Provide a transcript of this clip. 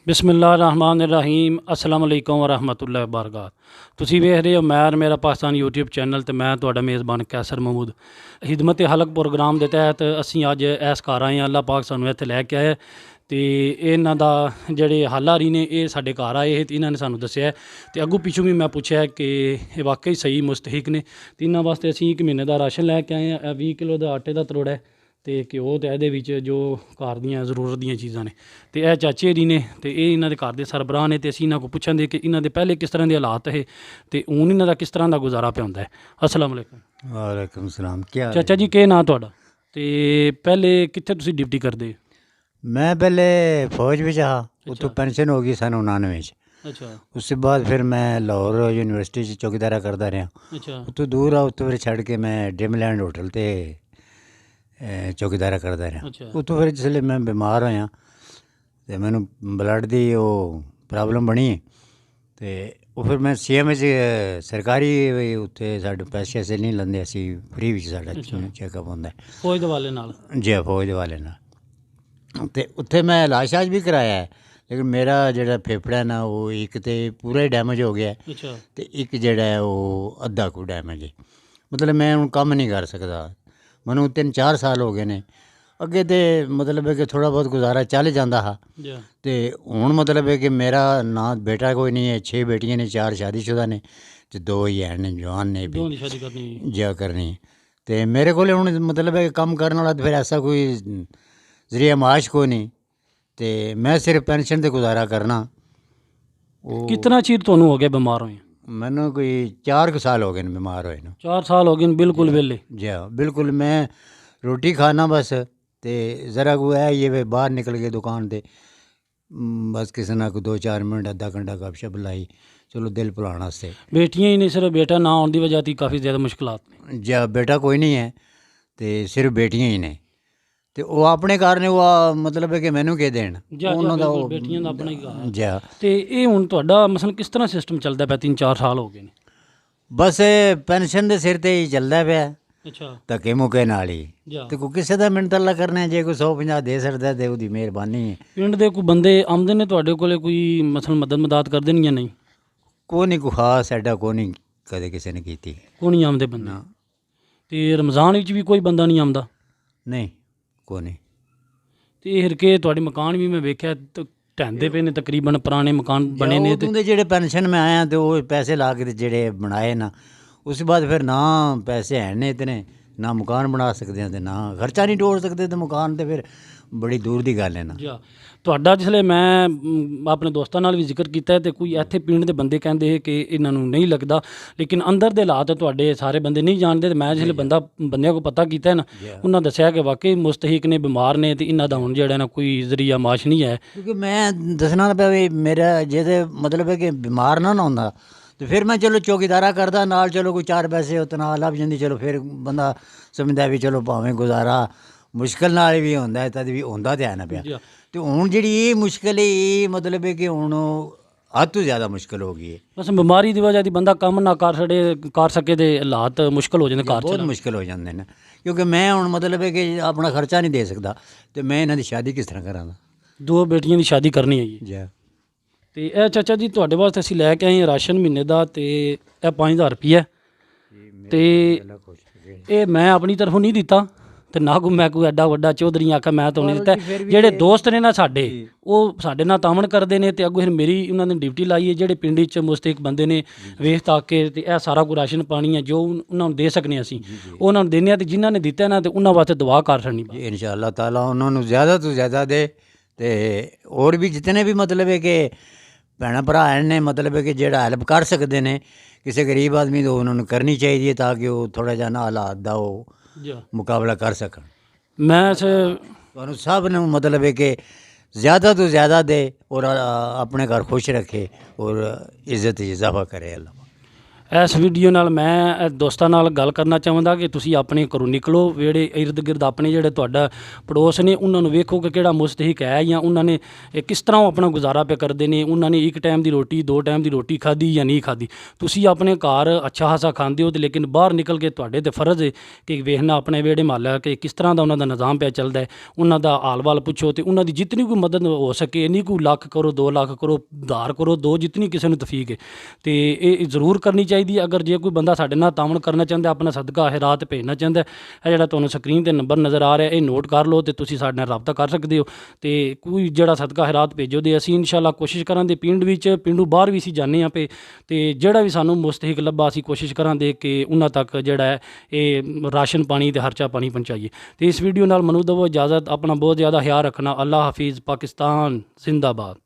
ਬਿਸਮਿਲ੍ਲਾਹਿਰਰਹਿਮਾਨਿਰਰਹੀਮ। अस्सलाम वालेकुम वरहमतुल्लाहि वबरकातुहू। ਤੁਸੀਂ ਵੇਖ ਰਹੇ ਹੋ ਮੈਰ ਮੇਰਾ ਪਾਕਿਸਤਾਨ YouTube ਚੈਨਲ ਤੇ ਮੈਂ ਤੁਹਾਡਾ ਮੇਜ਼ਬਾਨ ਕੈਸਰ ਮਹਿਮੂਦ। ਖਿਦਮਤ ਹਲਕ ਪ੍ਰੋਗਰਾਮ ਦੇ ਤਹਿਤ ਅਸੀਂ ਅੱਜ ਇਸ ਘਰ ਆਏ ਹਾਂ। ਅੱਲਾਹ ਪਾਕ ਸਾਨੂੰ ਇੱਥੇ ਲੈ ਕੇ ਆਇਆ ਤੇ ਇਹਨਾਂ ਦਾ ਜਿਹੜੇ ਹਾਲਾਰੀ ਨੇ ਇਹ ਸਾਡੇ ਘਰ ਆਏ ਤੇ ਇਹਨਾਂ ਨੇ ਸਾਨੂੰ ਦੱਸਿਆ ਤੇ ਅੱਗੋਂ ਪਿੱਛੋਂ ਵੀ ਮੈਂ ਪੁੱਛਿਆ ਕਿ ਇਹ ਵਾਕਈ ਸਹੀ ਮੁਸਤਹਿਕ ਨੇ ਤੇ ਇਹਨਾਂ ਵਾਸਤੇ ਅਸੀਂ 1 ਮਹੀਨੇ ਦਾ ਰਾਸ਼ਨ ਲੈ ਕੇ ਆਏ ਹਾਂ। 20 ਕਿਲੋ ਦਾ ਆਟੇ ਦਾ ਤਰੋੜਾ ਹੈ ਤੇ ਘਿਓ ਤੇ ਇਹਦੇ ਵਿੱਚ ਜੋ ਘਰ ਦੀਆਂ ਜ਼ਰੂਰਤ ਦੀਆਂ ਚੀਜ਼ਾਂ ਨੇ ਤੇ ਇਹ ਚਾਚੇ ਜੀ ਨੇ ਤੇ ਇਹ ਇਹਨਾਂ ਦੇ ਘਰ ਦੇ ਸਰਬਰਾਹ ਨੇ ਤੇ ਅਸੀਂ ਇਹਨਾਂ ਕੋਲ ਪੁੱਛਾਂਗੇ ਕਿ ਇਹਨਾਂ ਦੇ ਪਹਿਲੇ ਕਿਸ ਤਰ੍ਹਾਂ ਦੇ ਹਾਲਾਤ ਹੈ ਤੇ ਹੁਣ ਇਹਨਾਂ ਦਾ ਕਿਸ ਤਰ੍ਹਾਂ ਦਾ ਗੁਜ਼ਾਰਾ ਪਿਆ ਹੁੰਦਾ ਹੈ। अस्सलाम वालेकुम। वालेकुम सलाम। क्या ਚਾਚਾ ਜੀ ਕੀ ਨਾਂ ਤੁਹਾਡਾ ਤੇ ਪਹਿਲੇ ਕਿੱਥੇ ਤੁਸੀਂ ਡਿਊਟੀ ਕਰਦੇ? मैं पहले फौज में रहा, उतो पेंशन हो गई सन 99 ਅੱਛਾ उसके बाद फिर मैं लाहौर यूनिवर्सिटी च चौकीदारा करता रहा। ਅੱਛਾ उतो दूर आ उतो फिर छड़ के मैं ड्रीमलैंड होटल ते चौकीदारा करता रहा। ਅੱਛਾ उतो फिर जिसले मैं बीमार होया तो मैनू ब्लड दी वो प्रॉब्लम बनी तो वो फिर मैं CM सरकारी उत्थे साढ़े पैसे ऐसे नहीं लंदे, असी फ्री विच साडा चैकअप होंदा है ਫੌਜ ਦੇ ਵਾਲੇ ਨਾਲ। जी फौज वाले ना। तो उत्थे मैं इलाज शाज भी कराया है, लेकिन मेरा जेड़ा फेफड़ा है ना वो एक तो पूरा ही डैमेज हो गया है ਅੱਛਾ तो एक जेड़ा है वो अद्धा को डैमेज है। मतलब मैं हुण कम नहीं कर सकदा। मैनू 3-4 साल हो गए ने। अगे तो मतलब है कि थोड़ा बहुत गुजारा चल जाता हा ਜੀ तो हुण मतलब है कि मेरा ना बेटा कोई नहीं है, 6 बेटियां ने, 4 शादीशुदा ने तो 2 ही हैं जवान ने भी ਦੋਵਾਂ ਦੀ ਸ਼ਾਦੀ ਕਰਨੀ। जा करनी। तो मेरे को हुण मतलब है कि कम करने वाला तो फिर ऐसा कोई जरिया माश को नहीं तो मैं सिर्फ पेंशन से गुजारा करना। वो कितना चीर ਤੁਹਾਨੂੰ ਹੋ ਗਿਆ ਬਿਮਾਰ ਹੋਏ? मैनू कोई 4 साल हो गए न बीमार होए न। 4 ਸਾਲ ਹੋ ਗਏ ਨੇ ਬਿਲਕੁਲ ਵੇਲੇ। जी हाँ बिल्कुल। मैं रोटी खाना बस तो ज़रा को है ये वे बाहर निकल गए दुकान से, बस किसी ना कोई 2-4 मिनट अद्धा घंटा गपशप लाई, चलो दिल भुलाने वास्ते। ਬੇਟੀਆਂ ਹੀ ਨਹੀਂ, ਸਿਰਫ ਬੇਟਾ ਨਾ ਆਉਣ ਦੀ ਵਜ੍ਹਾ ਤੋਂ ਕਾਫੀ ਜ਼ਿਆਦਾ ਮੁਸ਼ਕਲਾਤ ਨੇ। जी हाँ बेटा कोई नहीं है तो सिर्फ बेटियां ही ने तो वो अपने घर ने वो मतलब है कि मैनू कह देन उन्हों दा वो ਬੇਟੀਆਂ ਦਾ ਆਪਣਾ ਹੀ ਘਰ ਹੈ। जी हाँ। ਤੇ ਇਹ ਹੁਣ ਤੁਹਾਡਾ ਮਸਲ ਕਿਸ ਤਰ੍ਹਾਂ ਸਿਸਟਮ ਚੱਲਦਾ ਪਿਆ? 3-4 ਸਾਲ ਹੋ ਗਏ ਨੇ। बस पेंशन के सिर ते ही चलता पाया ਅੱਛਾ धक्के मुक्के नाल ही। ਜਾ तो कोई किसी का मिन्नत अल्लाह करना है, जे कोई 150 दे सकता है तो उसकी मेहरबानी है। ਪਿੰਡ ਦੇ ਕੋਈ ਬੰਦੇ ਆਉਂਦੇ ਨੇ ਤੁਹਾਡੇ ਕੋਲੇ ਕੋਈ ਮਸਲ ਮਦਦ ਕਰਦੇ ਨੇ ਜਾਂ ਨਹੀਂ? कोई नहीं कोई खास ऐडा कोई नहीं कदे किसी ने की ਕੋਈ ਨਹੀਂ ਆਉਂਦੇ ਬੰਦੇ? ना। ਤੇ ਰਮਜ਼ਾਨ ਵਿੱਚ ਵੀ ਕੋਈ ਬੰਦਾ ਨਹੀਂ ਆਉਂਦਾ? नहीं कोई नहीं। ਤੇ ਇਹ ਹਰਕੇ ਤੁਹਾਡੇ ਮਕਾਨ ਵੀ ਮੈਂ ਵੇਖਿਆ ਢਹਿੰਦੇ ਪਏ ਨੇ, ਤਕਰੀਬਨ ਪੁਰਾਣੇ ਮਕਾਨ ਬਣੇ ਨੇ ਤੇ उदों दे जेड़े पेंशन में आया तो वो पैसे ला के ते जेड़े बनाए ना, उसके बाद फिर ना पैसे हैं ने इतने, ना मकान बना सकते हैं तो ना खर्चा नहीं टोड़ सकते तो मकान तो फिर बड़ी दूर की गल है ना। ਜਾ ਤੁਹਾਡਾ ਜਿਸਲੇ ਮੈਂ ਆਪਣੇ ਦੋਸਤਾਂ ਨਾਲ ਵੀ ਜ਼ਿਕਰ ਕੀਤਾ ਤੇ ਕੋਈ ਇੱਥੇ ਪਿੰਡ ਦੇ ਬੰਦੇ ਕਹਿੰਦੇ ਹੈ ਕਿ ਇਹਨਾਂ ਨੂੰ ਨਹੀਂ ਲੱਗਦਾ, ਲੇਕਿਨ ਅੰਦਰ ਦੇ ਹਾਲਾਤ ਤੁਹਾਡੇ ਸਾਰੇ ਬੰਦੇ ਨਹੀਂ ਜਾਣਦੇ। ਤੇ ਮੈਂ ਜਿਸਲੇ ਬੰਦਿਆਂ ਕੋਲ ਪਤਾ ਕੀਤਾ ਨਾ, ਉਹਨਾਂ ਦੱਸਿਆ ਕਿ ਵਾਕਈ ਮੁਸਤਹਿਕ ਨੇ, ਬਿਮਾਰ ਨੇ ਤੇ ਇਹਨਾਂ ਦਾ ਹੁਣ ਜਿਹੜਾ ਨਾ ਕੋਈ ਜ਼ਰੀਆ ਮਾਸ਼ ਨਹੀਂ ਹੈ। क्योंकि मैं दसना पिया भी मेरा जे मतलब है कि बीमार ना होंदा तो फिर मैं चलो चौकीदारा करदा नाल, चलो कोई 4 पैसे उतना लभ जांदी, चलो फिर बंदा समझदा भी चलो भावें गुजारा मुश्किल नाल भी होंदा है तद भी होंदा तो है ना पिया। तो हुण जिहड़ी ये मुश्किल है ये मतलब है कि हुण हद तो ज़्यादा मुश्किल हो गई है। ਬਸ ਬਿਮਾਰੀ ਦੀ ਵਜ੍ਹਾ ਦੀ ਬੰਦਾ ਕੰਮ ਨਾ ਕਰ ਸਕੇ ਤੇ ਹਾਲਾਤ ਮੁਸ਼ਕਲ ਹੋ ਜਾਂਦੇ ਘਰ बहुत ਚ। मुश्किल हो जाते हैं क्योंकि मैं हुण मतलब है कि अपना खर्चा नहीं दे सकता तो मैं इन्हां दी शादी किस तरह करांगा। 2 ਬੇਟੀਆਂ ਦੀ ਸ਼ਾਦੀ ਕਰਨੀ ਹੈ ਜੀ। जी ਤੇ ਇਹ ਚਾਚਾ ਜੀ ਤੁਹਾਡੇ ਵਾਸਤੇ ਅਸੀਂ ਲੈ ਕੇ ਆਏ ਹਾਂ ਰਾਸ਼ਨ ਮਹੀਨੇ ਦਾ ਤੇ ਇਹ 5000 ਰੁਪਈਆ ਤੇ ਇਹ ਮੈਂ ਆਪਣੀ ਤਰਫੋਂ ਨਹੀਂ ਦਿੱਤਾ ਤੇ ਨਾ ਕੋਈ ਮੈਂ ਕੋਈ ਐਡਾ ਵੱਡਾ ਚੌਧਰੀ ਆਖਿਆ ਮੈਂ ਤਾਂ ਨਹੀਂ ਦਿੱਤਾ। ਜਿਹੜੇ ਦੋਸਤ ਨੇ ਨਾ ਸਾਡੇ ਉਹ ਸਾਡੇ ਨਾਲ ਤਾਮਣ ਕਰਦੇ ਨੇ ਤੇ ਅੱਗੋਂ ਫਿਰ ਮੇਰੀ ਉਹਨਾਂ ਨੇ ਡਿਊਟੀ ਲਾਈ ਹੈ। ਜਿਹੜੇ ਪਿੰਡ 'ਚ ਮੁਸਤਹਿਕ ਬੰਦੇ ਨੇ ਵੇਖ ਤਾਕ ਕੇ ਤੇ ਇਹ ਸਾਰਾ ਕੋਈ ਰਾਸ਼ਨ ਪਾਣੀ ਹੈ ਜੋ ਉਹਨਾਂ ਨੂੰ ਦੇ ਸਕਨੇ ਅਸੀਂ ਉਹ ਉਹਨਾਂ ਨੂੰ ਦਿੰਦੇ ਹਾਂ ਤੇ ਜਿਨ੍ਹਾਂ ਨੇ ਦਿੱਤਾ ਨਾ ਤੇ ਉਹਨਾਂ ਵਾਸਤੇ ਦੁਆ ਕਰ ਛੱਡਣੀ। जी इंशाअल्लाह ताला उन्होंने ज़्यादा तो ज़्यादा दे ते और भी जितने भी मतलब है कि भैन भरा ने मतलब है कि जेड़ा हैल्प कर सकते हैं किसी गरीब आदमी तो उन्होंने करनी चाहिए ताकि वो थोड़ा जा ना हालात दा वो मुकाबला कर सकन। मैं तो सब ने मतलब है कि ज़्यादा तो ज़्यादा दे और अपने घर खुश रखे और इज़्ज़त इजाफा करे अल्लाह। ਇਸ ਵੀਡੀਓ ਨਾਲ ਮੈਂ ਦੋਸਤਾਂ ਨਾਲ ਗੱਲ ਕਰਨਾ ਚਾਹੁੰਦਾ ਕਿ ਤੁਸੀਂ ਆਪਣੇ ਘਰੋਂ ਨਿਕਲੋ, ਵਿਹੜੇ ਇਰਦ ਗਿਰਦ ਆਪਣੇ ਜਿਹੜੇ ਤੁਹਾਡਾ ਪੜੋਸ ਨੇ ਉਹਨਾਂ ਨੂੰ ਵੇਖੋ ਕਿ ਕਿਹੜਾ ਮੁਸਤਹਿਕ ਹੈ ਜਾਂ ਉਹਨਾਂ ਨੇ ਕਿਸ ਤਰ੍ਹਾਂ ਉਹ ਆਪਣਾ ਗੁਜ਼ਾਰਾ ਪਿਆ ਕਰਦੇ ਨੇ, ਉਹਨਾਂ ਨੇ ਇੱਕ ਟਾਈਮ ਦੀ ਰੋਟੀ 2 ਟਾਈਮ ਦੀ ਰੋਟੀ ਖਾਧੀ ਜਾਂ ਨਹੀਂ ਖਾਧੀ। ਤੁਸੀਂ ਆਪਣੇ ਘਰ ਅੱਛਾ ਖਾਸਾ ਖਾਂਦੇ ਹੋ ਤੇ ਲੇਕਿਨ ਬਾਹਰ ਨਿਕਲ ਕੇ ਤੁਹਾਡੇ ਤੇ ਫਰਜ਼ ਹੈ ਕਿ ਵੇਖਣਾ ਆਪਣੇ ਵਿਹੜੇ ਮਹੱਲਾ ਕਿ ਕਿਸ ਤਰ੍ਹਾਂ ਦਾ ਉਹਨਾਂ ਦਾ ਨਿਜ਼ਾਮ ਪਿਆ ਚੱਲਦਾ ਹੈ, ਉਹਨਾਂ ਦਾ ਹਾਲ ਵਾਲ ਪੁੱਛੋ ਤੇ ਉਹਨਾਂ ਦੀ ਜਿਤਨੀ ਕੋਈ ਮਦਦ ਹੋ ਸਕੇ, ਇੰਨੀ ਕੋਈ ਲੱਖ ਕਰੋ 2 ਲੱਖ ਕਰੋ, ਉਧਾਰ ਕਰੋ, ਦੋ ਜਿਤਨੀ ਕਿਸੇ ਨੂੰ ਤੌਫੀਕ ਹੈ ਤੇ ਇਹ ਜ਼ਰੂਰ ਕਰਨੀ ਚਾਹੀਦੀ ਹੈ। ਅਗਰ ਜੇ ਕੋਈ ਬੰਦਾ ਸਾਡੇ ਨਾਲ ਤਾਮਣ ਕਰਨਾ ਚਾਹੁੰਦਾ, ਆਪਣਾ ਸਦਕਾ ਖੈਰਾਤ ਭੇਜਣਾ ਚਾਹੁੰਦਾ, ਇਹ ਜਿਹੜਾ ਤੁਹਾਨੂੰ ਸਕਰੀਨ ਤੇ ਨੰਬਰ ਨਜ਼ਰ ਆ ਰਿਹਾ ਇਹ ਨੋਟ ਕਰ ਲਓ ਤੇ ਤੁਸੀਂ ਸਾਡੇ ਨਾਲ ਰਾਬਤਾ ਕਰ ਸਕਦੇ ਹੋ ਤੇ ਕੋਈ ਜਿਹੜਾ ਸਦਕਾ ਖੈਰਾਤ ਭੇਜੋ ਤੇ ਅਸੀਂ ਇਨਸ਼ਾਅੱਲਾ ਕੋਸ਼ਿਸ਼ ਕਰਾਂਗੇ ਪਿੰਡ ਵਿੱਚ, ਪਿੰਡੂ ਬਾਹਰ ਵੀ ਅਸੀਂ ਜਾਂਦੇ ਹਾਂ ਪਏ ਤੇ ਜਿਹੜਾ ਵੀ ਸਾਨੂੰ ਮੁਸਤਹਿਕ ਲੱਭਾ ਅਸੀਂ ਕੋਸ਼ਿਸ਼ ਕਰਾਂਗੇ ਕਿ ਉਹਨਾਂ ਤੱਕ ਜਿਹੜਾ ਹੈ ਇਹ ਰਾਸ਼ਨ ਪਾਣੀ ਤੇ ਖਰਚਾ ਪਾਣੀ ਪਹੁੰਚਾਈਏ। ਤੇ ਇਸ ਵੀਡੀਓ ਨਾਲ ਮੈਨੂੰ ਦਵੋ ਇਜਾਜ਼ਤ, ਆਪਣਾ ਬਹੁਤ ਜ਼ਿਆਦਾ ਖਿਆਲ ਰੱਖਣਾ। ਅੱਲਾ ਹਾਫਿਜ਼। ਪਾਕਿਸਤਾਨ ਜ਼ਿੰਦਾਬਾਦ।